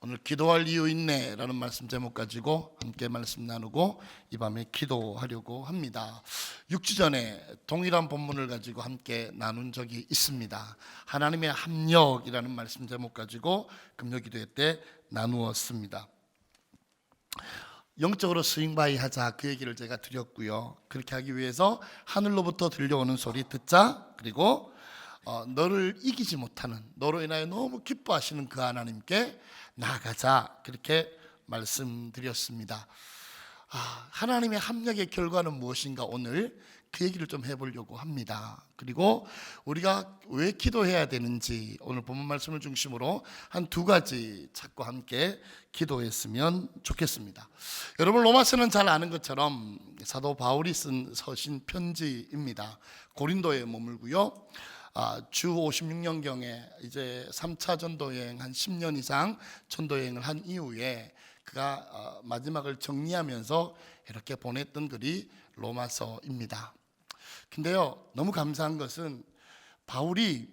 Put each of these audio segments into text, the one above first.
오늘 기도할 이유 있네 라는 말씀 제목 가지고 함께 말씀 나누고 이 밤에 기도하려고 합니다. 6주 전에 동일한 본문을 가지고 함께 나눈 적이 있습니다. 하나님의 합력이라는 말씀 제목 가지고 금요 기도회 때 나누었습니다. 영적으로 스윙바이 하자, 그 얘기를 제가 드렸고요. 그렇게 하기 위해서 하늘로부터 들려오는 소리 듣자, 그리고 너를 이기지 못하는, 너로 인하여 너무 기뻐하시는 그 하나님께 나아가자, 그렇게 말씀드렸습니다. 하나님의 합력의 결과는 무엇인가, 오늘 그 얘기를 좀 해보려고 합니다. 그리고 우리가 왜 기도해야 되는지 오늘 본문 말씀을 중심으로 한 두 가지 찾고 함께 기도했으면 좋겠습니다. 여러분, 로마서는 잘 아는 것처럼 사도 바울이 쓴 서신 편지입니다. 고린도에 머물고요. 주 56년경에 이제 3차 전도여행 한 10년 이상 전도여행을 한 이후에 그가 마지막을 정리하면서 이렇게 보냈던 글이 로마서입니다. 근데요, 너무 감사한 것은 바울이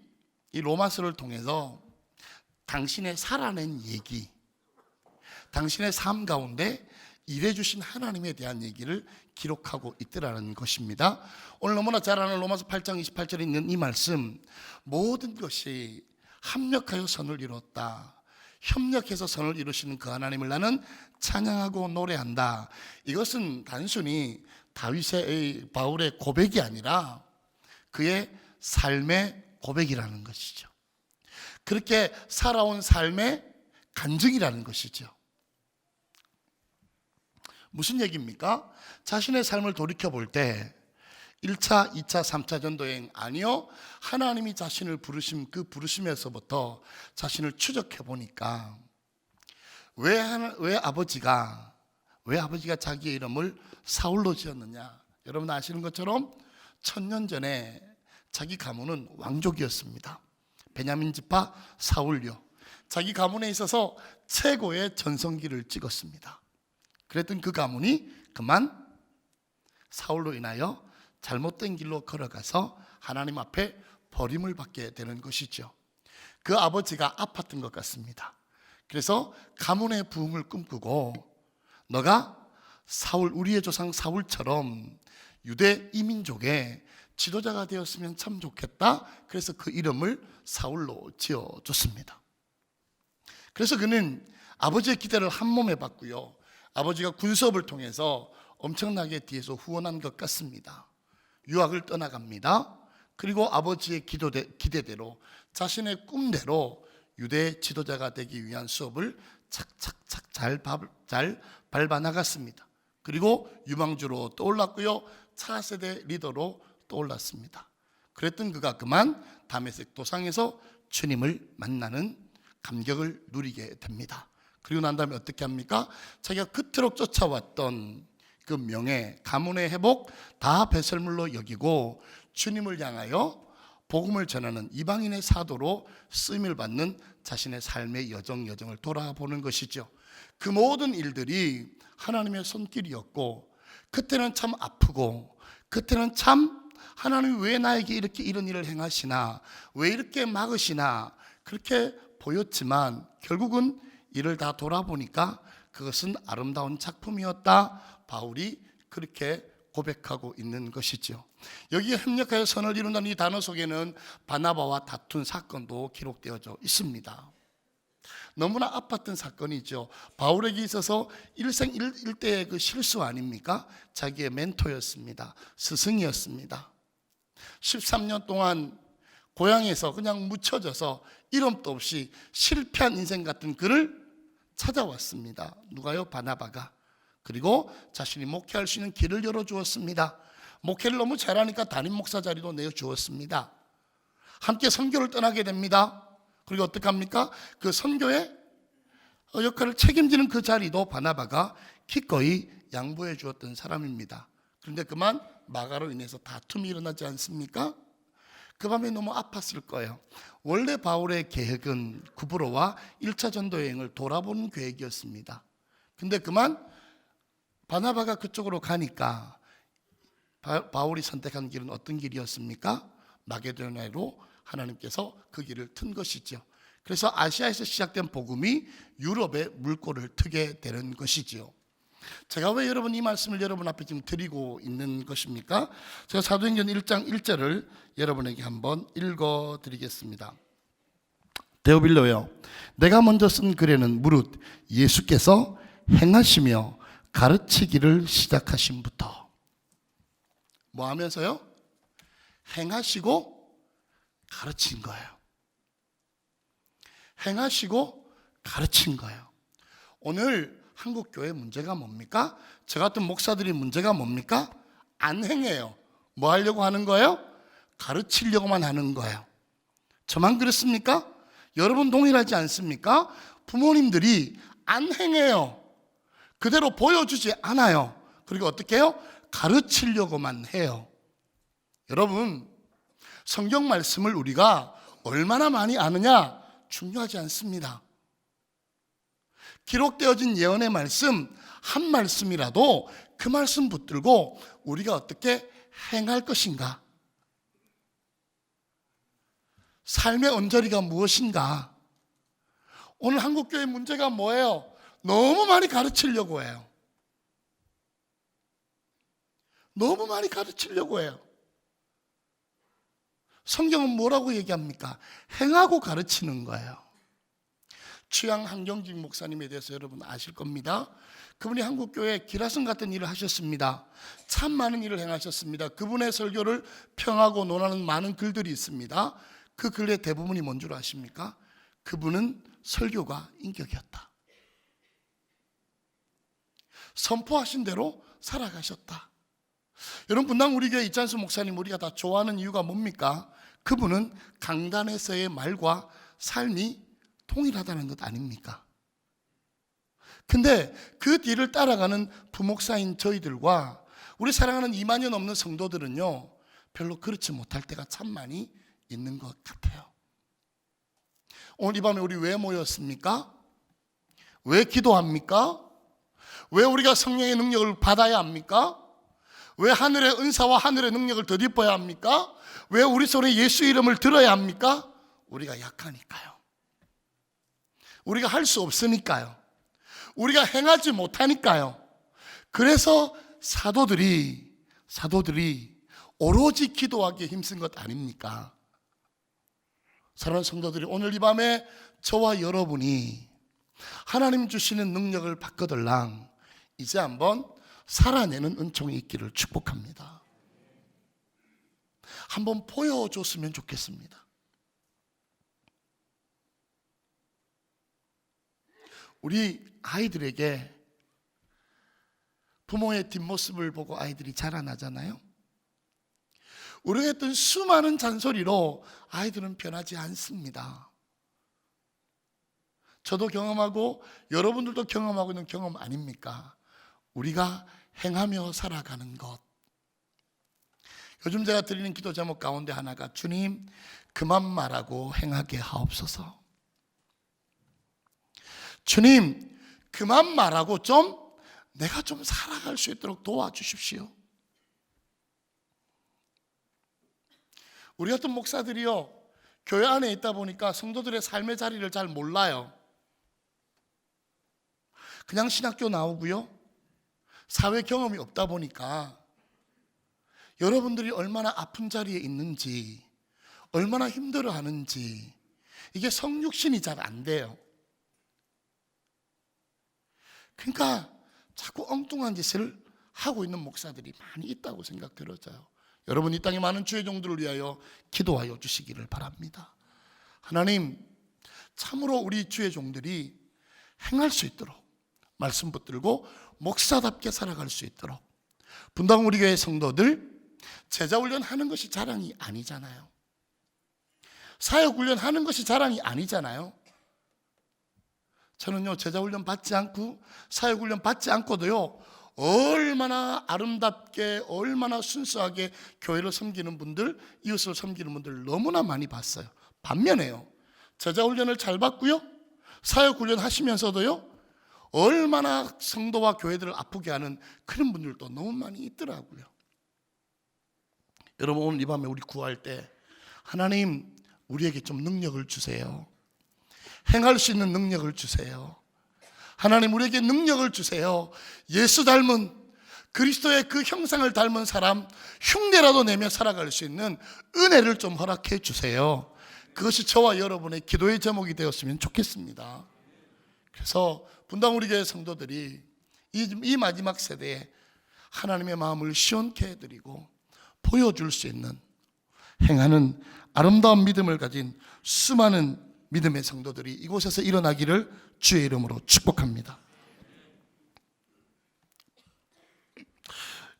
이 로마서를 통해서 당신의 살아낸 얘기, 당신의 삶 가운데 일해주신 하나님에 대한 얘기를 기록하고 있더라는 것입니다. 오늘 너무나 잘 아는 로마서 8장 28절에 있는 이 말씀, 모든 것이 합력하여 선을 이뤘다, 협력해서 선을 이루시는 그 하나님을 나는 찬양하고 노래한다. 이것은 단순히 다윗의, 바울의 고백이 아니라 그의 삶의 고백이라는 것이죠. 그렇게 살아온 삶의 간증이라는 것이죠. 무슨 얘기입니까? 자신의 삶을 돌이켜볼 때 1차, 2차, 3차 전도여행, 아니요, 하나님이 자신을 부르심, 그 부르심에서부터 자신을 추적해 보니까 왜 아버지가 자기의 이름을 사울로 지었느냐? 여러분 아시는 것처럼 1000년 전에 자기 가문은 왕족이었습니다. 베냐민 지파 사울요. 자기 가문에 있어서 최고의 전성기를 찍었습니다. 그랬던 그 가문이 그만 사울로 인하여 잘못된 길로 걸어가서 하나님 앞에 버림을 받게 되는 것이죠. 그 아버지가 아팠던 것 같습니다. 그래서 가문의 부흥을 꿈꾸고, 너가 사울, 우리의 조상 사울처럼 유대 이민족의 지도자가 되었으면 참 좋겠다. 그래서 그 이름을 사울로 지어줬습니다. 그래서 그는 아버지의 기대를 한 몸에 받고요, 아버지가 군수업을 통해서 엄청나게 뒤에서 후원한 것 같습니다. 유학을 떠나갑니다. 그리고 아버지의 기대대로, 자신의 꿈대로 유대 지도자가 되기 위한 수업을 착착착 잘 밟아 나갔습니다. 그리고 유망주로 떠올랐고요, 차세대 리더로 떠올랐습니다. 그랬던 그가 그만 다메섹 도상에서 주님을 만나는 감격을 누리게 됩니다. 그리고 난 다음에 어떻게 합니까? 자기가 그토록 쫓아왔던 그 명예, 가문의 회복 다 배설물로 여기고 주님을 향하여 복음을 전하는 이방인의 사도로 쓰임을 받는 자신의 삶의 여정을 돌아보는 것이죠. 그 모든 일들이 하나님의 손길이었고, 그때는 참 아프고, 그때는 참 하나님이 왜 나에게 이렇게 이런 일을 행하시나, 왜 이렇게 막으시나, 그렇게 보였지만 결국은 이를 다 돌아보니까 그것은 아름다운 작품이었다. 바울이 그렇게 고백하고 있는 것이죠. 여기에 협력하여 선을 이룬다는 이 단어 속에는 바나바와 다툰 사건도 기록되어져 있습니다. 너무나 아팠던 사건이죠. 바울에게 있어서 일생일대의 그 실수 아닙니까? 자기의 멘토였습니다. 스승이었습니다. 13년 동안 고향에서 그냥 묻혀져서 이름도 없이 실패한 인생 같은 그를 찾아왔습니다. 누가요? 바나바가. 그리고 자신이 목회할 수 있는 길을 열어주었습니다. 목회를 너무 잘하니까 담임 목사 자리도 내어주었습니다. 함께 선교를 떠나게 됩니다. 그리고 어떻게 합니까? 그 선교의 역할을 책임지는 그 자리도 바나바가 기꺼이 양보해 주었던 사람입니다. 그런데 그만 마가로 인해서 다툼이 일어나지 않습니까? 그 밤에 너무 아팠을 거예요. 원래 바울의 계획은 구브로와 1차 전도여행을 돌아보는 계획이었습니다. 근데 그만 바나바가 그쪽으로 가니까 바울이 선택한 길은 어떤 길이었습니까? 마게도냐로 하나님께서 그 길을 튼 것이죠. 그래서 아시아에서 시작된 복음이 유럽의 물꼬를 트게 되는 것이지요. 제가 왜 여러분 이 말씀을 여러분 앞에 지금 드리고 있는 것입니까? 제가 사도행전 1장 1절을 여러분에게 한번 읽어 드리겠습니다. 데오빌로여, 내가 먼저 쓴 글에는 무릇 예수께서 행하시며 가르치기를 시작하심부터. 뭐 하면서요? 행하시고 가르친 거예요. 행하시고 가르친 거예요. 오늘 한국교회 문제가 뭡니까? 저 같은 목사들이 문제가 뭡니까? 안 행해요. 뭐 하려고 하는 거예요? 가르치려고만 하는 거예요. 저만 그렇습니까? 여러분 동일하지 않습니까? 부모님들이 안 행해요. 그대로 보여주지 않아요. 그리고 어떻게 해요? 가르치려고만 해요. 여러분, 성경 말씀을 우리가 얼마나 많이 아느냐 중요하지 않습니다. 기록되어진 예언의 말씀 한 말씀이라도 그 말씀 붙들고 우리가 어떻게 행할 것인가? 삶의 언저리가 무엇인가? 오늘 한국교회 문제가 뭐예요? 너무 많이 가르치려고 해요. 너무 많이 가르치려고 해요. 성경은 뭐라고 얘기합니까? 행하고 가르치는 거예요. 취양 한경직 목사님에 대해서 여러분 아실 겁니다. 그분이 한국교회 기라성 같은 일을 하셨습니다. 참 많은 일을 행하셨습니다. 그분의 설교를 평하고 논하는 많은 글들이 있습니다. 그 글의 대부분이 뭔 줄 아십니까? 그분은 설교가 인격이었다. 선포하신 대로 살아가셨다. 여러분, 분당 우리 교회 이찬수 목사님 우리가 다 좋아하는 이유가 뭡니까? 그분은 강단에서의 말과 삶이 통일하다는 것 아닙니까? 근데 그 뒤를 따라가는 부목사인 저희들과 우리 사랑하는 2만여 넘는 성도들은요, 별로 그렇지 못할 때가 참 많이 있는 것 같아요. 오늘 이 밤에 우리 왜 모였습니까? 왜 기도합니까? 왜 우리가 성령의 능력을 받아야 합니까? 왜 하늘의 은사와 하늘의 능력을 덧입어야 합니까? 왜 우리 손에 예수 이름을 들어야 합니까? 우리가 약하니까요. 우리가 할 수 없으니까요. 우리가 행하지 못하니까요. 그래서 사도들이 오로지 기도하기에 힘쓴 것 아닙니까? 사랑하는 성도들이, 오늘 이 밤에 저와 여러분이 하나님 주시는 능력을 받거들랑 이제 한번 살아내는 은총이 있기를 축복합니다. 한번 보여줬으면 좋겠습니다. 우리 아이들에게 부모의 뒷모습을 보고 아이들이 자라나잖아요. 우리가 했던 수많은 잔소리로 아이들은 변하지 않습니다. 저도 경험하고 여러분들도 경험하고 있는 경험 아닙니까? 우리가 행하며 살아가는 것. 요즘 제가 드리는 기도 제목 가운데 하나가 주님, 그만 말하고 행하게 하옵소서. 주님, 그만 말하고 내가 좀 살아갈 수 있도록 도와주십시오. 우리 같은 목사들이요, 교회 안에 있다 보니까 성도들의 삶의 자리를 잘 몰라요. 그냥 신학교 나오고요, 사회 경험이 없다 보니까 여러분들이 얼마나 아픈 자리에 있는지, 얼마나 힘들어하는지 이게 성육신이 잘 안 돼요. 그러니까 자꾸 엉뚱한 짓을 하고 있는 목사들이 많이 있다고 생각 들어져요. 여러분, 이 땅에 많은 주의 종들을 위하여 기도하여 주시기를 바랍니다. 하나님, 참으로 우리 주의 종들이 행할 수 있도록 말씀 붙들고 목사답게 살아갈 수 있도록, 분당 우리 교회 성도들 제자훈련 하는 것이 자랑이 아니잖아요. 사역훈련 하는 것이 자랑이 아니잖아요. 저는요, 제자훈련 받지 않고 사역훈련 받지 않고도요, 얼마나 아름답게, 얼마나 순수하게 교회를 섬기는 분들, 이웃을 섬기는 분들 너무나 많이 봤어요. 반면에요, 제자훈련을 잘 받고요, 사역훈련 하시면서도요, 얼마나 성도와 교회들을 아프게 하는 그런 분들도 너무 많이 있더라고요. 여러분, 오늘 이 밤에 우리 구할 때 하나님, 우리에게 좀 능력을 주세요. 행할 수 있는 능력을 주세요. 하나님, 우리에게 능력을 주세요. 예수 닮은, 그리스도의 그 형상을 닮은 사람 흉내라도 내며 살아갈 수 있는 은혜를 좀 허락해 주세요. 그것이 저와 여러분의 기도의 제목이 되었으면 좋겠습니다. 그래서 분당 우리 교회 성도들이 이 마지막 세대에 하나님의 마음을 시원케 해드리고 보여줄 수 있는, 행하는 아름다운 믿음을 가진 수많은 믿음의 성도들이 이곳에서 일어나기를 주의 이름으로 축복합니다.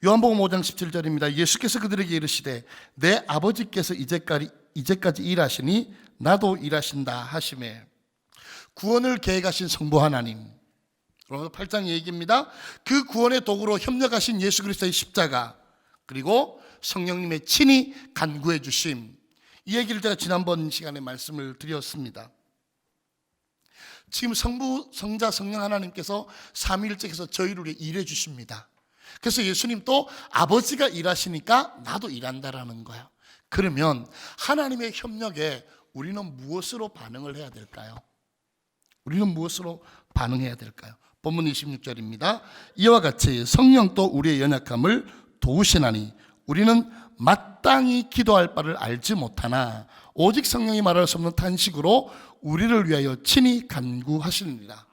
요한복음 5장 17절입니다. 예수께서 그들에게 이르시되 내 아버지께서 이제까지 일하시니 나도 일하신다 하시매, 구원을 계획하신 성부 하나님, 로마서 8장 얘기입니다. 그 구원의 도구로 협력하신 예수 그리스도의 십자가, 그리고 성령님의 친히 간구해 주심, 이 얘기를 제가 지난번 시간에 말씀을 드렸습니다. 지금 성부, 성자, 성령 하나님께서 삼위일체께서 저희를 위해 일해 주십니다. 그래서 예수님 또 아버지가 일하시니까 나도 일한다라는 거예요. 그러면 하나님의 협력에 우리는 무엇으로 반응을 해야 될까요? 우리는 무엇으로 반응해야 될까요? 본문 26절입니다. 이와 같이 성령도 우리의 연약함을 도우시나니 우리는 마땅히 기도할 바를 알지 못하나 오직 성령이 말할 수 없는 탄식으로 우리를 위하여 친히 간구하시느니라.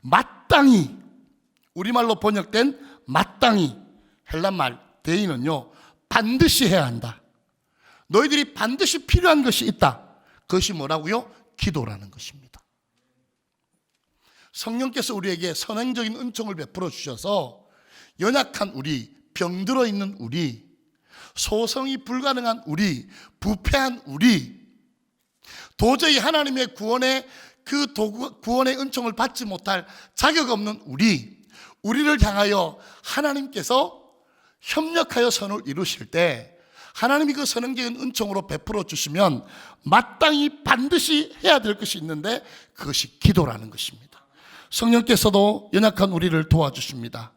마땅히, 우리말로 번역된 마땅히, 헬란말 대의는요, 반드시 해야 한다. 너희들이 반드시 필요한 것이 있다. 그것이 뭐라고요? 기도라는 것입니다. 성령께서 우리에게 선행적인 은총을 베풀어 주셔서 연약한 우리, 병들어 있는 우리, 소성이 불가능한 우리, 부패한 우리, 도저히 하나님의 구원의 구원의 은총을 받지 못할 자격 없는 우리를 향하여 하나님께서 협력하여 선을 이루실 때 하나님이 그 선행적인 은총으로 베풀어 주시면 마땅히 반드시 해야 될 것이 있는데 그것이 기도라는 것입니다. 성령께서도 연약한 우리를 도와주십니다.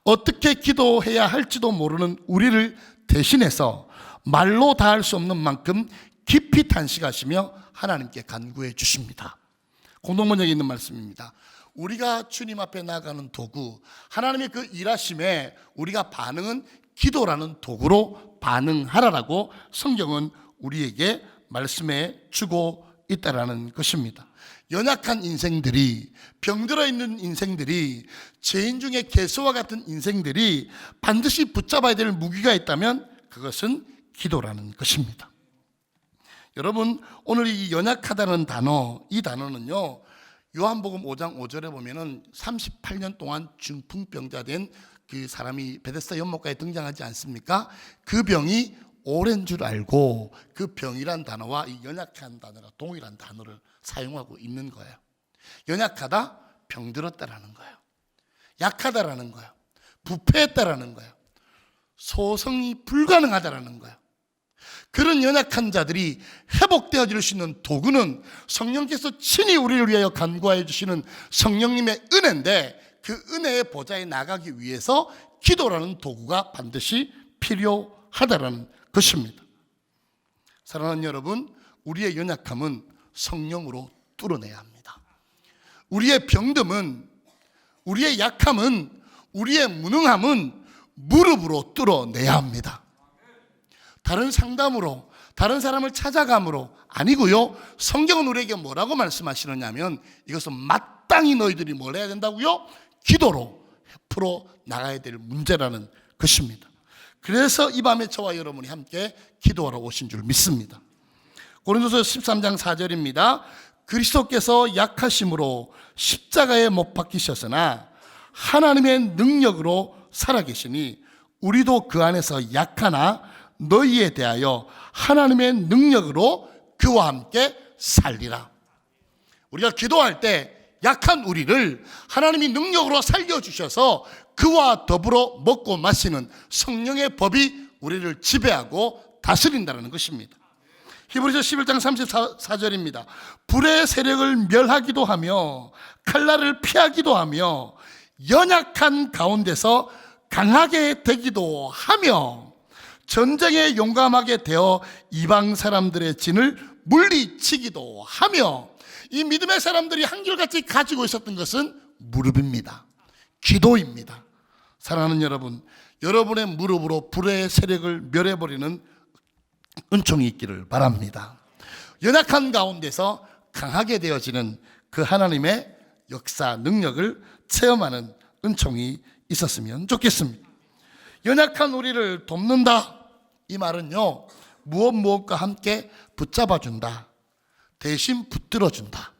어떻게 기도해야 할지도 모르는 우리를 대신해서 말로 다할 수 없는 만큼 깊이 탄식하시며 하나님께 간구해 주십니다. 공동번역에 있는 말씀입니다. 우리가 주님 앞에 나가는 도구, 하나님의 그 일하심에 우리가 반응은 기도라는 도구로 반응하라라고 성경은 우리에게 말씀해 주고 있다라는 것입니다. 연약한 인생들이, 병들어 있는 인생들이, 죄인 중에 개수와 같은 인생들이 반드시 붙잡아야 될 무기가 있다면 그것은 기도라는 것입니다. 여러분, 오늘 이 연약하다는 단어, 이 단어는요, 요한복음 5장 5절에 보면은 38년 동안 중풍병자 된 그 사람이 베데스다 연못가에 등장하지 않습니까? 그 병이 오랜 줄 알고 그 병이란 단어와 이 연약한 단어가 동일한 단어를 사용하고 있는 거예요. 연약하다, 병들었다라는 거예요. 약하다라는 거예요. 부패했다라는 거예요. 소성이 불가능하다라는 거예요. 그런 연약한 자들이 회복되어질 수 있는 도구는 성령께서 친히 우리를 위하여 간구하여 주시는 성령님의 은혜인데, 그 은혜의 보좌에 나가기 위해서 기도라는 도구가 반드시 필요하다라는 것입니다. 사랑하는 여러분, 우리의 연약함은 성령으로 뚫어내야 합니다. 우리의 병듦은, 우리의 약함은, 우리의 무능함은 무릎으로 뚫어내야 합니다. 다른 상담으로, 다른 사람을 찾아감으로 아니고요, 성경은 우리에게 뭐라고 말씀하시느냐면 이것은 마땅히 너희들이 뭘 해야 된다고요? 기도로 풀어 나가야 될 문제라는 것입니다. 그래서 이 밤에 저와 여러분이 함께 기도하러 오신 줄 믿습니다. 고린도서 13장 4절입니다. 그리스도께서 약하심으로 십자가에 못 박히셨으나 하나님의 능력으로 살아계시니 우리도 그 안에서 약하나 너희에 대하여 하나님의 능력으로 그와 함께 살리라. 우리가 기도할 때 약한 우리를 하나님이 능력으로 살려주셔서 그와 더불어 먹고 마시는 성령의 법이 우리를 지배하고 다스린다는 것입니다. 히브리서 11장 34절입니다. 불의 세력을 멸하기도 하며 칼날을 피하기도 하며 연약한 가운데서 강하게 되기도 하며 전쟁에 용감하게 되어 이방 사람들의 진을 물리치기도 하며, 이 믿음의 사람들이 한결같이 가지고 있었던 것은 무릎입니다. 기도입니다. 사랑하는 여러분, 여러분의 무릎으로 불의 세력을 멸해버리는 은총이 있기를 바랍니다. 연약한 가운데서 강하게 되어지는 그 하나님의 역사 능력을 체험하는 은총이 있었으면 좋겠습니다. 연약한 우리를 돕는다, 이 말은요, 무엇과 함께 붙잡아준다, 대신 붙들어준다.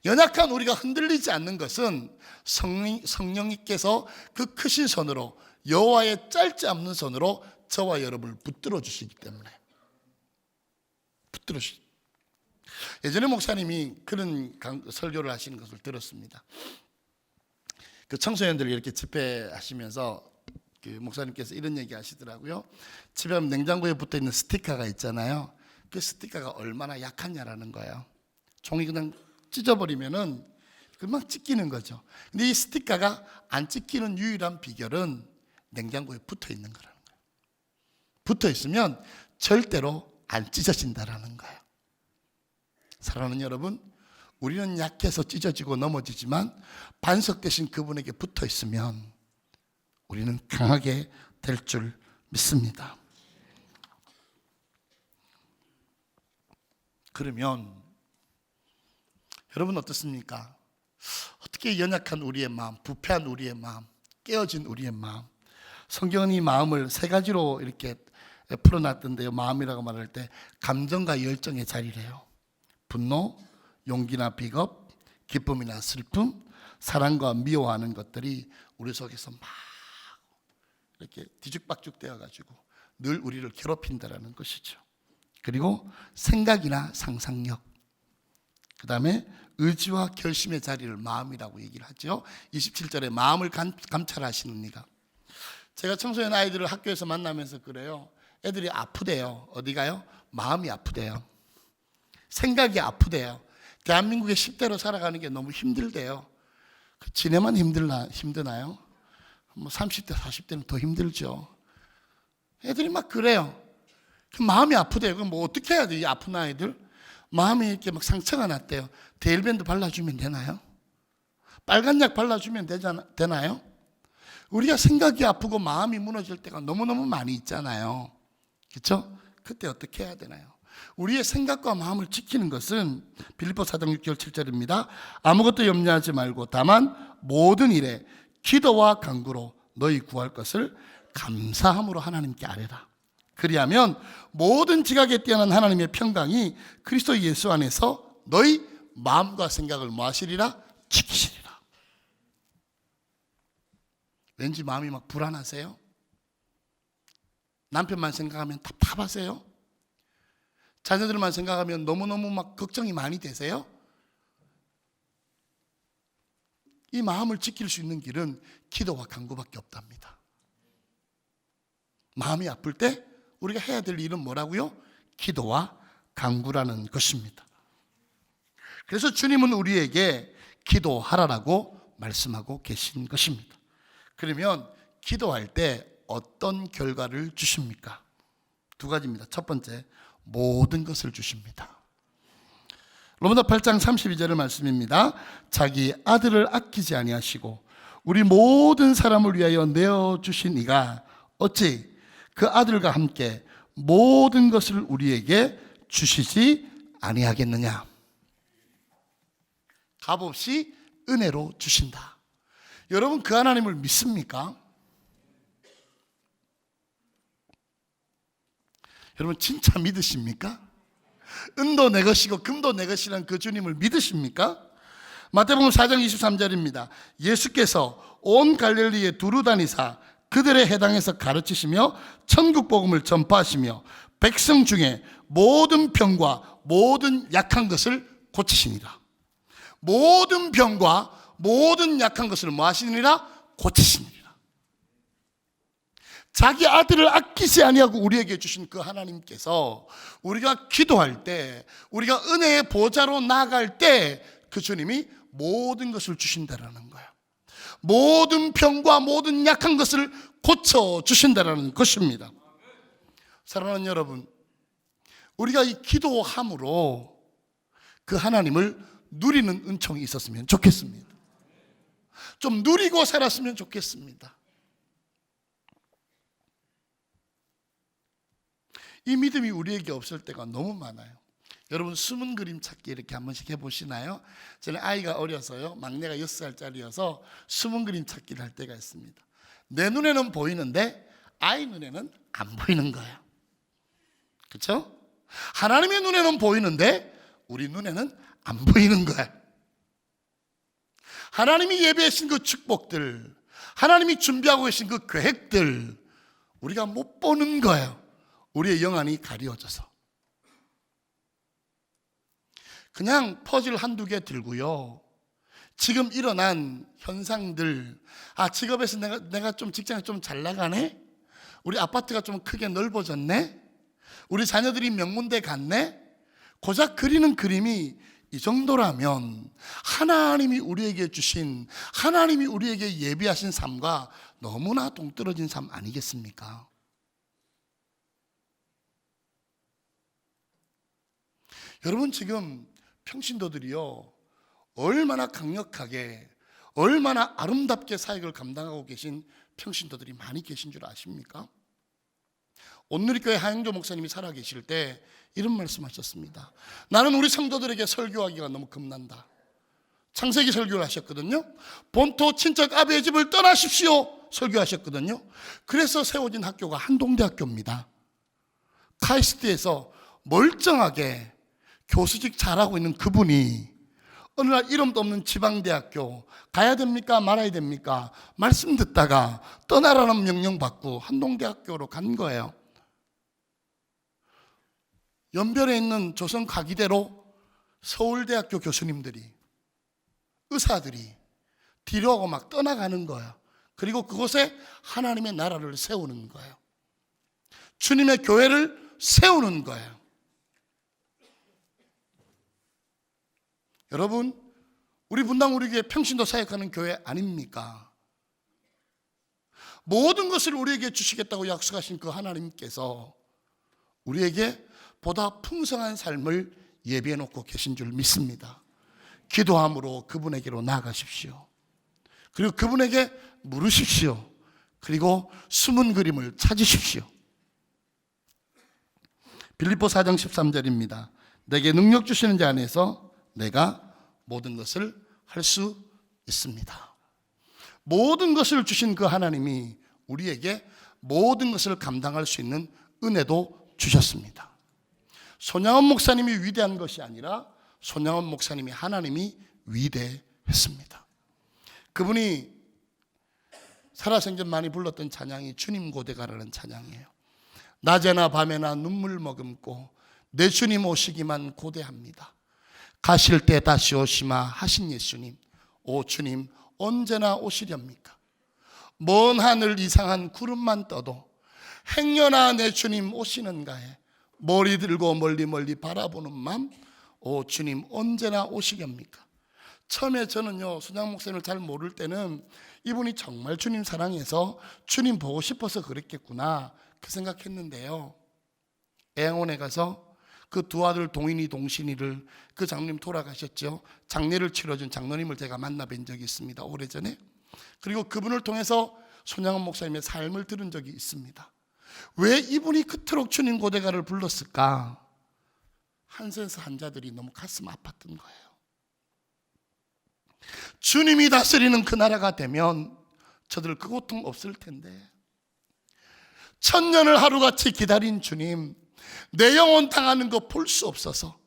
연약한 우리가 흔들리지 않는 것은 성령님께서 그 크신 손으로, 여호와의 짧지 않는 손으로 저와 여러분을 붙들어 주시기 때문에. 붙들어 주시. 예전에 목사님이 그런 설교를 하시는 것을 들었습니다. 그 청소년들 이렇게 집회하시면서 그 목사님께서 이런 얘기 하시더라고요. 집에 하면 냉장고에 붙어 있는 스티커가 있잖아요. 그 스티커가 얼마나 약하냐라는 거예요. 종이 그냥 찢어버리면은 금방 찢기는 거죠. 근데 이 스티커가 안 찢기는 유일한 비결은 냉장고에 붙어 있는 거라는 거예요. 붙어 있으면 절대로 안 찢어진다라는 거예요. 사랑하는 여러분, 우리는 약해서 찢어지고 넘어지지만 반석 대신 그분에게 붙어 있으면 우리는 강하게 될 줄 믿습니다. 그러면 여러분 어떻습니까? 어떻게 연약한 우리의 마음, 부패한 우리의 마음, 깨어진 우리의 마음, 성경은 이 마음을 세 가지로 이렇게 풀어놨던데요. 마음이라고 말할 때 감정과 열정의 자리래요. 분노, 용기나 비겁, 기쁨이나 슬픔, 사랑과 미워하는 것들이 우리 속에서 막 이렇게 뒤죽박죽 되어가지고 늘 우리를 괴롭힌다라는 것이죠. 그리고 생각이나 상상력, 그 다음에 의지와 결심의 자리를 마음이라고 얘기를 하죠. 27절에 마음을 감찰하시는 이가. 제가 청소년 아이들을 학교에서 만나면서 그래요. 애들이 아프대요. 어디가요? 마음이 아프대요. 생각이 아프대요. 대한민국의 10대로 살아가는 게 너무 힘들대요. 지네만 힘드나요? 뭐 30대, 40대는 더 힘들죠. 애들이 막 그래요. 마음이 아프대요. 그럼 뭐 어떻게 해야 돼? 이 아픈 아이들 마음이 이렇게 막 상처가 났대요. 데일밴드 발라주면 되나요? 빨간 약 발라주면 되나요? 우리가 생각이 아프고 마음이 무너질 때가 너무너무 많이 있잖아요. 그렇죠? 그때 어떻게 해야 되나요? 우리의 생각과 마음을 지키는 것은 빌립보서 4장 6절 7절입니다. 아무것도 염려하지 말고 다만 모든 일에 기도와 간구로 너희 구할 것을 감사함으로 하나님께 아뢰라. 그리하면 모든 지각에 뛰어난 하나님의 평강이 그리스도 예수 안에서 너희 마음과 생각을 뭐 하시리라? 지키시리라. 왠지 마음이 막 불안하세요? 남편만 생각하면 답답하세요? 자녀들만 생각하면 너무너무 막 걱정이 많이 되세요? 이 마음을 지킬 수 있는 길은 기도와 간구밖에 없답니다. 마음이 아플 때 우리가 해야 될 일은 뭐라고요? 기도와 간구라는 것입니다. 그래서 주님은 우리에게 기도하라라고 말씀하고 계신 것입니다. 그러면 기도할 때 어떤 결과를 주십니까? 두 가지입니다. 첫 번째, 모든 것을 주십니다. 로마서 8장 32절의 말씀입니다. 자기 아들을 아끼지 아니하시고 우리 모든 사람을 위하여 내어주신 이가 어찌 그 아들과 함께 모든 것을 우리에게 주시지 아니하겠느냐. 값없이 은혜로 주신다. 여러분 그 하나님을 믿습니까? 여러분 진짜 믿으십니까? 은도 내 것이고 금도 내 것이라는 그 주님을 믿으십니까? 마태복음 4장 23절입니다. 예수께서 온 갈릴리에 두루 다니사 그들의 해당에서 가르치시며 천국 복음을 전파하시며 백성 중에 모든 병과 모든 약한 것을 고치시니라. 모든 병과 모든 약한 것을 뭐 하시느니라? 고치시니라. 자기 아들을 아끼지 아니하고 우리에게 주신 그 하나님께서 우리가 기도할 때, 우리가 은혜의 보좌로 나아갈 때 그 주님이 모든 것을 주신다라는 거예요. 모든 병과 모든 약한 것을 고쳐주신다라는 것입니다. 사랑하는 여러분, 우리가 이 기도함으로 그 하나님을 누리는 은총이 있었으면 좋겠습니다. 좀 누리고 살았으면 좋겠습니다. 이 믿음이 우리에게 없을 때가 너무 많아요. 여러분, 숨은 그림 찾기 이렇게 한 번씩 해보시나요? 저는 아이가 어려서요, 막내가 6살짜리여서 숨은 그림 찾기를 할 때가 있습니다. 내 눈에는 보이는데 아이 눈에는 안 보이는 거예요. 그렇죠? 하나님의 눈에는 보이는데 우리 눈에는 안 보이는 거예요. 하나님이 예배하신 그 축복들, 하나님이 준비하고 계신 그 계획들 우리가 못 보는 거예요. 우리의 영안이 가려져서. 그냥 퍼즐 한두 개 들고요, 지금 일어난 현상들, 직업에서 내가 좀 직장에 좀 잘 나가네, 우리 아파트가 좀 크게 넓어졌네, 우리 자녀들이 명문대 갔네, 고작 그리는 그림이 이 정도라면 하나님이 우리에게 주신, 하나님이 우리에게 예비하신 삶과 너무나 동떨어진 삶 아니겠습니까? 여러분, 지금 평신도들이요, 얼마나 강력하게, 얼마나 아름답게 사역을 감당하고 계신 평신도들이 많이 계신 줄 아십니까? 온누리교회 하영조 목사님이 살아계실 때 이런 말씀하셨습니다. 나는 우리 성도들에게 설교하기가 너무 겁난다. 창세기 설교를 하셨거든요. 본토 친척 아비의 집을 떠나십시오 설교하셨거든요. 그래서 세워진 학교가 한동대학교입니다. 카이스트에서 멀쩡하게 교수직 잘하고 있는 그분이 어느 날 이름도 없는 지방대학교 가야 됩니까 말아야 됩니까 말씀 듣다가 떠나라는 명령 받고 한동대학교로 간 거예요. 연변에 있는 조선 가기대로 서울대학교 교수님들이, 의사들이 뒤로 하고 막 떠나가는 거예요. 그리고 그곳에 하나님의 나라를 세우는 거예요. 주님의 교회를 세우는 거예요. 여러분, 우리 분당 우리 교회 평신도 사역하는 교회 아닙니까? 모든 것을 우리에게 주시겠다고 약속하신 그 하나님께서 우리에게 보다 풍성한 삶을 예비해 놓고 계신 줄 믿습니다. 기도함으로 그분에게로 나아가십시오. 그리고 그분에게 물으십시오. 그리고 숨은 그림을 찾으십시오. 빌립보 4장 13절입니다. 내게 능력 주시는 자 안에서 내가 모든 것을 할 수 있습니다. 모든 것을 주신 그 하나님이 우리에게 모든 것을 감당할 수 있는 은혜도 주셨습니다. 손양원 목사님이 위대한 것이 아니라 손양원 목사님이, 하나님이 위대했습니다. 그분이 살아생전 많이 불렀던 찬양이 주님 고대가라는 찬양이에요. 낮에나 밤에나 눈물 머금고 내 주님 오시기만 고대합니다. 가실 때 다시 오시마 하신 예수님, 오 주님 언제나 오시렵니까? 먼 하늘 이상한 구름만 떠도 행여나 내 주님 오시는가에 머리 들고 멀리 멀리 바라보는 맘, 오 주님 언제나 오시렵니까? 처음에 저는요, 손양 목사님을 잘 모를 때는 이분이 정말 주님 사랑해서 주님 보고 싶어서 그랬겠구나 그 생각했는데요, 애양원에 가서 그 두 아들 동인이 동신이를, 그 장로님 돌아가셨죠. 장례를 치러준 장로님을 제가 만나뵌 적이 있습니다, 오래전에. 그리고 그분을 통해서 손양원 목사님의 삶을 들은 적이 있습니다. 왜 이분이 그토록 주님 고대가를 불렀을까? 한센스 환자들이 너무 가슴 아팠던 거예요. 주님이 다스리는 그 나라가 되면 저들 그 고통 없을 텐데, 천년을 하루같이 기다린 주님, 내 영혼 당하는 거 볼 수 없어서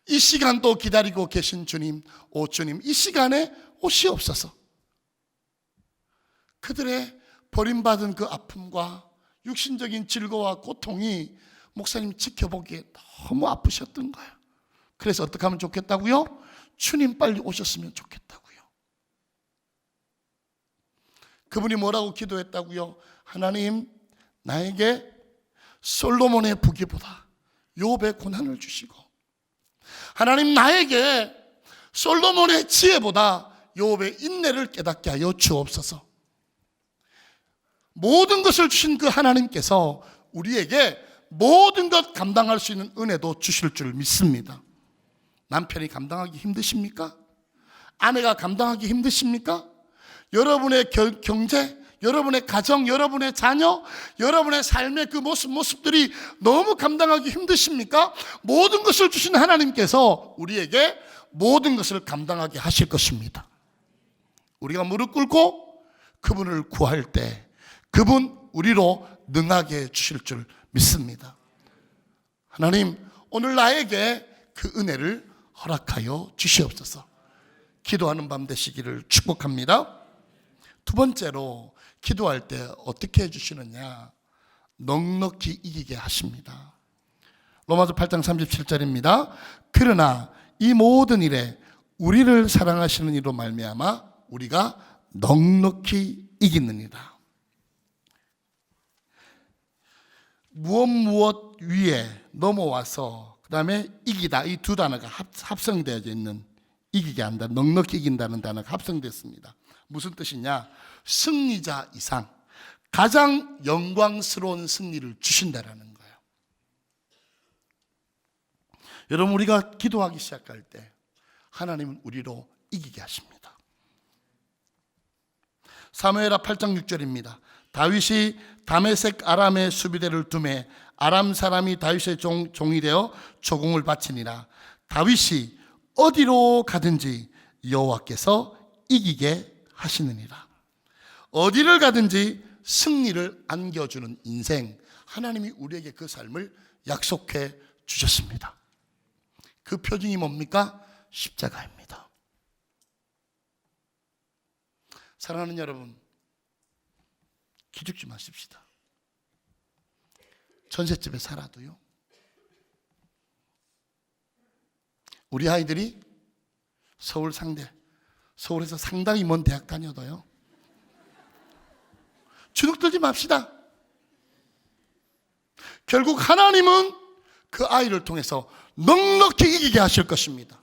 이 시간도 기다리고 계신 주님, 오 주님 이 시간에 오시옵소서. 그들의 버림받은 그 아픔과 육신적인 질거와 고통이 목사님 지켜보기에 너무 아프셨던 거예요. 그래서 어떻게 하면 좋겠다고요? 주님 빨리 오셨으면 좋겠다고요. 그분이 뭐라고 기도했다고요? 하나님, 나에게 솔로몬의 부귀보다 욥의 고난을 주시고, 하나님 나에게 솔로몬의 지혜보다 욥의 인내를 깨닫게 하여 주옵소서. 모든 것을 주신 그 하나님께서 우리에게 모든 것 감당할 수 있는 은혜도 주실 줄 믿습니다. 남편이 감당하기 힘드십니까? 아내가 감당하기 힘드십니까? 여러분의 경제, 여러분의 가정, 여러분의 자녀, 여러분의 삶의 그 모습들이 너무 감당하기 힘드십니까? 모든 것을 주신 하나님께서 우리에게 모든 것을 감당하게 하실 것입니다. 우리가 무릎 꿇고 그분을 구할 때 그분 우리로 능하게 주실 줄 믿습니다. 하나님, 오늘 나에게 그 은혜를 허락하여 주시옵소서. 기도하는 밤 되시기를 축복합니다. 두 번째로 기도할 때 어떻게 해주시느냐? 넉넉히 이기게 하십니다. 로마서 8장 37절입니다. 그러나 이 모든 일에 우리를 사랑하시는 이로 말미암아 우리가 넉넉히 이기느니라. 무엇 위에 넘어와서 그 다음에 이기다, 이 두 단어가 합성되어 있는, 이기게 한다, 넉넉히 이긴다는 단어가 합성됐습니다. 무슨 뜻이냐? 승리자 이상 가장 영광스러운 승리를 주신다라는 거예요. 여러분, 우리가 기도하기 시작할 때 하나님은 우리로 이기게 하십니다. 사무엘하 8장 6절입니다. 다윗이 다메섹 아람의 수비대를 두매 아람 사람이 다윗의 종이 되어 조공을 바치니라. 다윗이 어디로 가든지 여호와께서 이기게 하시느니라. 어디를 가든지 승리를 안겨주는 인생, 하나님이 우리에게 그 삶을 약속해 주셨습니다. 그 표징이 뭡니까? 십자가입니다. 사랑하는 여러분, 기죽지 마십시다. 전셋집에 살아도요, 우리 아이들이 서울 상대, 서울에서 상당히 먼 대학 다녀도요, 주눅들지 맙시다. 결국 하나님은 그 아이를 통해서 넉넉히 이기게 하실 것입니다.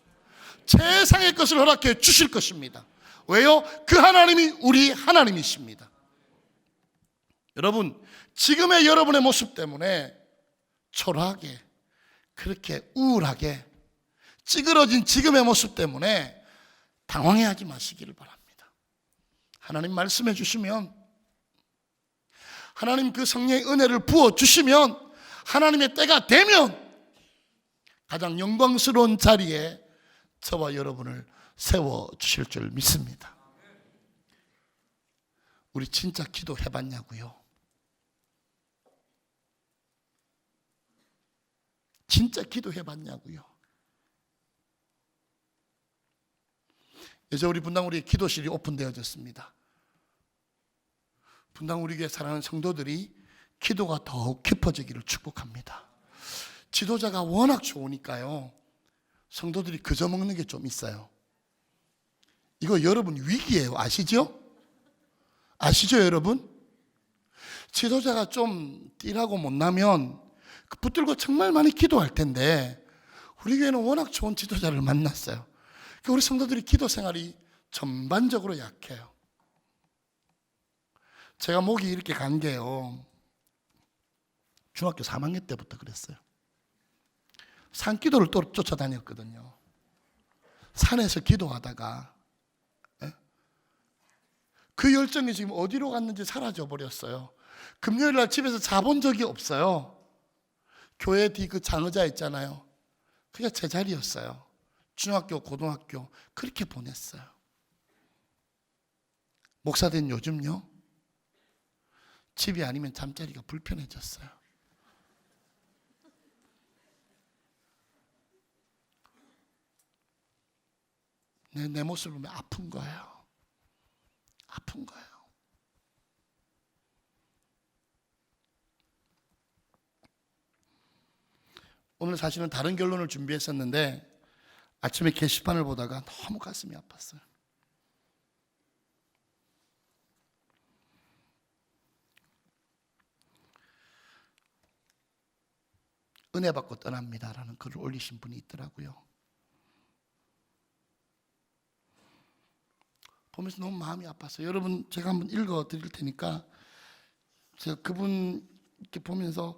세상의 것을 허락해 주실 것입니다. 왜요? 그 하나님이 우리 하나님이십니다. 여러분, 지금의 여러분의 모습 때문에 초라하게, 그렇게 우울하게 찌그러진 지금의 모습 때문에 당황해하지 마시기를 바랍니다. 하나님 말씀해 주시면, 하나님 그 성령의 은혜를 부어주시면, 하나님의 때가 되면 가장 영광스러운 자리에 저와 여러분을 세워주실 줄 믿습니다. 우리 진짜 기도해봤냐고요? 진짜 기도해봤냐고요? 이제 우리 분당 우리 기도실이 오픈되어졌습니다. 분당 우리 교회 사랑하는 성도들이 기도가 더욱 깊어지기를 축복합니다. 지도자가 워낙 좋으니까요, 성도들이 그저 먹는 게 좀 있어요. 이거 여러분 위기예요. 아시죠? 아시죠 여러분? 지도자가 좀 띠라고 못나면 붙들고 정말 많이 기도할 텐데, 우리 교회는 워낙 좋은 지도자를 만났어요. 우리 성도들이 기도 생활이 전반적으로 약해요. 제가 목이 이렇게 간 게요, 중학교 3학년 때부터 그랬어요. 산기도를 또 쫓아다녔거든요. 산에서 기도하다가 그 열정이 지금 어디로 갔는지 사라져 버렸어요. 금요일 날 집에서 자본 적이 없어요. 교회 뒤 그 장의자 있잖아요, 그게 제 자리였어요. 중학교, 고등학교 그렇게 보냈어요. 목사 된 요즘요, 집이 아니면 잠자리가 불편해졌어요. 내 모습을 보면 아픈 거예요. 아픈 거예요. 오늘 사실은 다른 결론을 준비했었는데 아침에 게시판을 보다가 너무 가슴이 아팠어요. 은혜 받고 떠납니다라는 글을 올리신 분이 있더라고요. 보면서 너무 마음이 아팠어요. 여러분, 제가 한번 읽어 드릴 테니까, 제가 그분 이렇게 보면서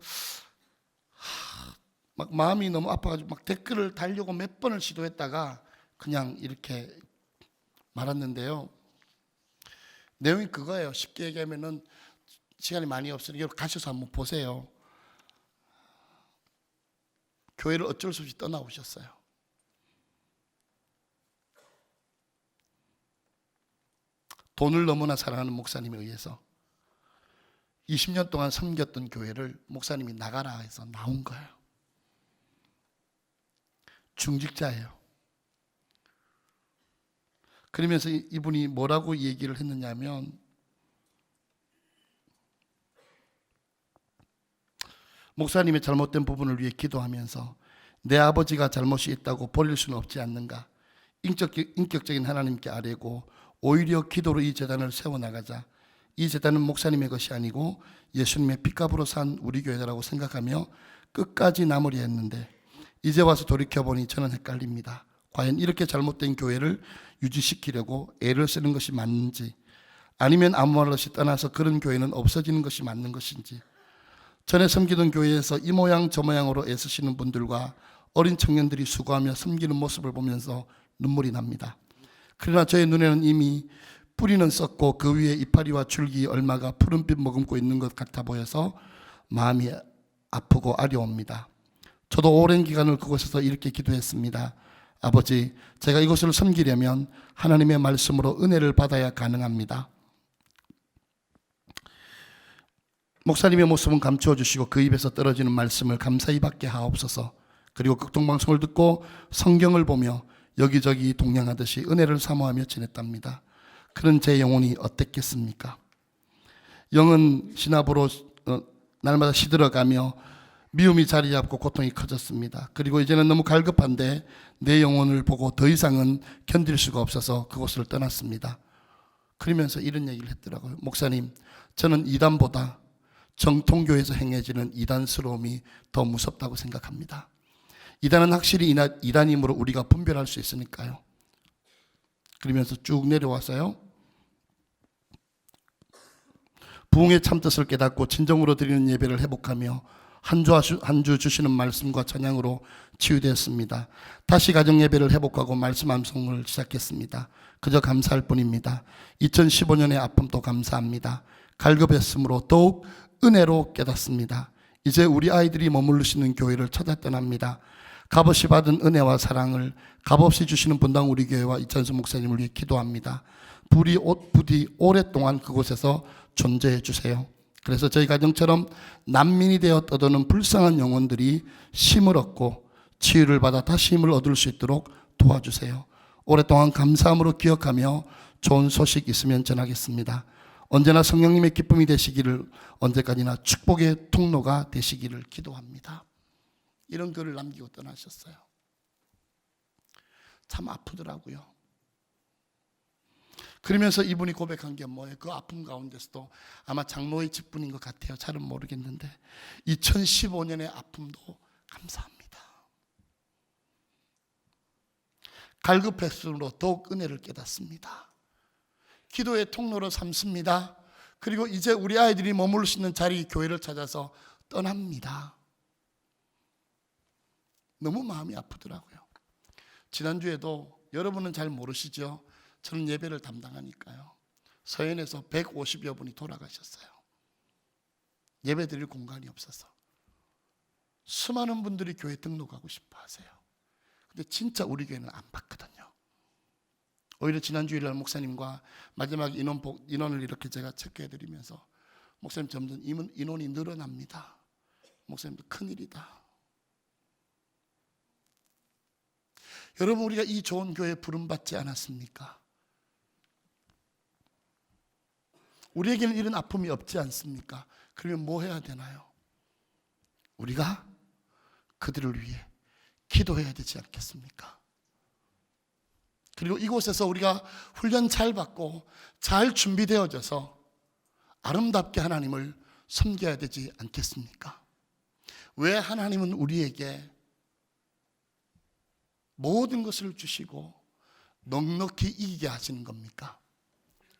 막 마음이 너무 아파가지고 막 댓글을 달려고 몇 번을 시도했다가 그냥 이렇게 말았는데요. 내용이 그거예요. 쉽게 얘기하면은 시간이 많이 없으니까 가셔서 한번 보세요. 교회를 어쩔 수 없이 떠나오셨어요. 돈을 너무나 사랑하는 목사님에 의해서 20년 동안 섬겼던 교회를 목사님이 나가라 해서 나온 거예요. 중직자예요. 그러면서 이분이 뭐라고 얘기를 했느냐면, 목사님의 잘못된 부분을 위해 기도하면서 내 아버지가 잘못이 있다고 버릴 수는 없지 않는가, 인격적인 하나님께 아뢰고 오히려 기도로 이 재단을 세워나가자. 이 재단은 목사님의 것이 아니고 예수님의 핏값으로 산 우리 교회라고 생각하며 끝까지 나무리했는데, 이제 와서 돌이켜보니 저는 헷갈립니다. 과연 이렇게 잘못된 교회를 유지시키려고 애를 쓰는 것이 맞는지, 아니면 아무 말 없이 떠나서 그런 교회는 없어지는 것이 맞는 것인지. 전에 섬기던 교회에서 이 모양 저 모양으로 애쓰시는 분들과 어린 청년들이 수고하며 섬기는 모습을 보면서 눈물이 납니다. 그러나 저의 눈에는 이미 뿌리는 썩고 그 위에 이파리와 줄기 얼마가 푸른빛 머금고 있는 것 같아 보여서 마음이 아프고 아려옵니다. 저도 오랜 기간을 그곳에서 이렇게 기도했습니다. 아버지, 제가 이곳을 섬기려면 하나님의 말씀으로 은혜를 받아야 가능합니다. 목사님의 모습은 감추어 주시고 그 입에서 떨어지는 말씀을 감사히 받게 하옵소서. 그리고 극동방송을 듣고 성경을 보며 여기저기 동냥하듯이 은혜를 사모하며 지냈답니다. 그런 제 영혼이 어땠겠습니까? 영은 신압으로 날마다 시들어가며 미움이 자리 잡고 고통이 커졌습니다. 그리고 이제는 너무 갈급한데 내 영혼을 보고 더 이상은 견딜 수가 없어서 그곳을 떠났습니다. 그러면서 이런 얘기를 했더라고요. 목사님, 저는 이단보다 정통교회에서 행해지는 이단스러움이 더 무섭다고 생각합니다. 이단은 확실히 이단임으로 우리가 분별할 수 있으니까요. 그러면서 쭉 내려와서요, 부흥의 참뜻을 깨닫고 진정으로 드리는 예배를 회복하며 한 주 주시는 말씀과 찬양으로 치유되었습니다. 다시 가정 예배를 회복하고 말씀 암송을 시작했습니다. 그저 감사할 뿐입니다. 2015년의 아픔도 감사합니다. 갈급했으므로 더욱 은혜로 깨닫습니다. 이제 우리 아이들이 머무르시는 교회를 찾아 떠납니다. 값없이 받은 은혜와 사랑을 값없이 주시는 분당 우리 교회와 이찬수 목사님을 위해 기도합니다. 부디 오랫동안 그곳에서 존재해 주세요. 그래서 저희 가정처럼 난민이 되어 떠도는 불쌍한 영혼들이 힘을 얻고 치유를 받아 다시 힘을 얻을 수 있도록 도와주세요. 오랫동안 감사함으로 기억하며 좋은 소식 있으면 전하겠습니다. 언제나 성령님의 기쁨이 되시기를, 언제까지나 축복의 통로가 되시기를 기도합니다. 이런 글을 남기고 떠나셨어요. 참 아프더라고요. 그러면서 이분이 고백한 게 뭐예요? 그 아픔 가운데서도 아마 장로의 직분인 것 같아요. 잘은 모르겠는데 2015년의 아픔도 감사합니다. 갈급했으므로 더욱 은혜를 깨닫습니다. 기도의 통로로 삼습니다. 그리고 이제 우리 아이들이 머물 수 있는 자리, 교회를 찾아서 떠납니다. 너무 마음이 아프더라고요. 지난주에도 여러분은 잘 모르시죠? 저는 예배를 담당하니까요. 서현에서 150여 분이 돌아가셨어요. 예배 드릴 공간이 없어서. 수많은 분들이 교회 등록하고 싶어 하세요. 근데 진짜 우리 교회는 안 받거든요. 오히려 지난주일날 목사님과 마지막 인원을 이렇게 제가 체크해드리면서, 목사님 점점 인원이 늘어납니다. 목사님도 큰일이다. 여러분, 우리가 이 좋은 교회에 부름받지 않았습니까? 우리에게는 이런 아픔이 없지 않습니까? 그러면 뭐 해야 되나요? 우리가 그들을 위해 기도해야 되지 않겠습니까? 그리고 이곳에서 우리가 훈련 잘 받고 잘 준비되어져서 아름답게 하나님을 섬겨야 되지 않겠습니까? 왜 하나님은 우리에게 모든 것을 주시고 넉넉히 이기게 하시는 겁니까?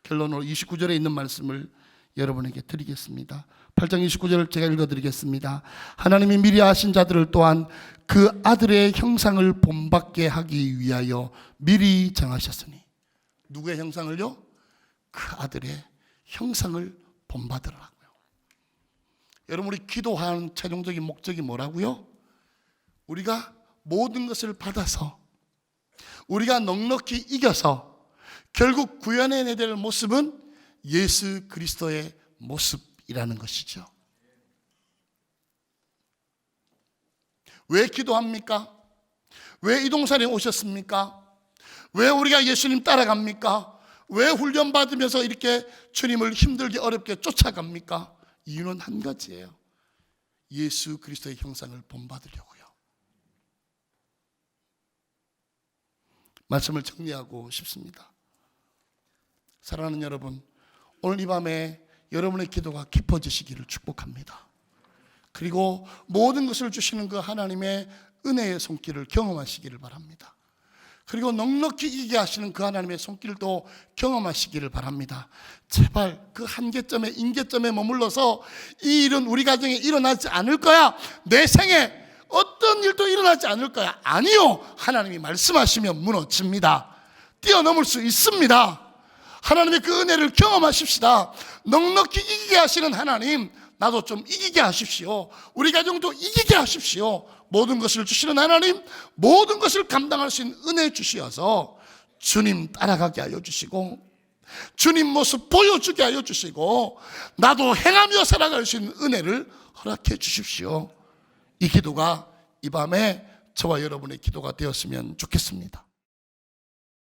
결론으로 29절에 있는 말씀을 여러분에게 드리겠습니다. 8장 29절을 제가 읽어드리겠습니다. 하나님이 미리 아신 자들을 또한 그 아들의 형상을 본받게 하기 위하여 미리 정하셨으니. 누구의 형상을요? 그 아들의 형상을 본받으라고요. 여러분, 우리 기도하는 최종적인 목적이 뭐라고요? 우리가 모든 것을 받아서 우리가 넉넉히 이겨서 결국 구현해내야 될 모습은 예수 그리스도의 모습이라는 것이죠. 왜 기도합니까? 왜 이동산에 오셨습니까? 왜 우리가 예수님 따라갑니까? 왜 훈련받으면서 이렇게 주님을 힘들게 어렵게 쫓아갑니까? 이유는 한 가지예요. 예수 그리스도의 형상을 본받으려고요. 말씀을 정리하고 싶습니다. 사랑하는 여러분, 오늘 이 밤에 여러분의 기도가 깊어지시기를 축복합니다. 그리고 모든 것을 주시는 그 하나님의 은혜의 손길을 경험하시기를 바랍니다. 그리고 넉넉히 이기게 하시는 그 하나님의 손길도 경험하시기를 바랍니다. 제발 그 한계점에 임계점에 머물러서 이 일은 우리 가정에 일어나지 않을 거야, 내 생에 어떤 일도 일어나지 않을 거야, 아니요, 하나님이 말씀하시면 무너집니다. 뛰어넘을 수 있습니다. 하나님의 그 은혜를 경험하십시다. 넉넉히 이기게 하시는 하나님, 나도 좀 이기게 하십시오. 우리 가정도 이기게 하십시오. 모든 것을 주시는 하나님, 모든 것을 감당할 수 있는 은혜 주시어서 주님 따라가게 하여 주시고, 주님 모습 보여주게 하여 주시고, 나도 행하며 살아갈 수 있는 은혜를 허락해 주십시오. 이 기도가 이 밤에 저와 여러분의 기도가 되었으면 좋겠습니다.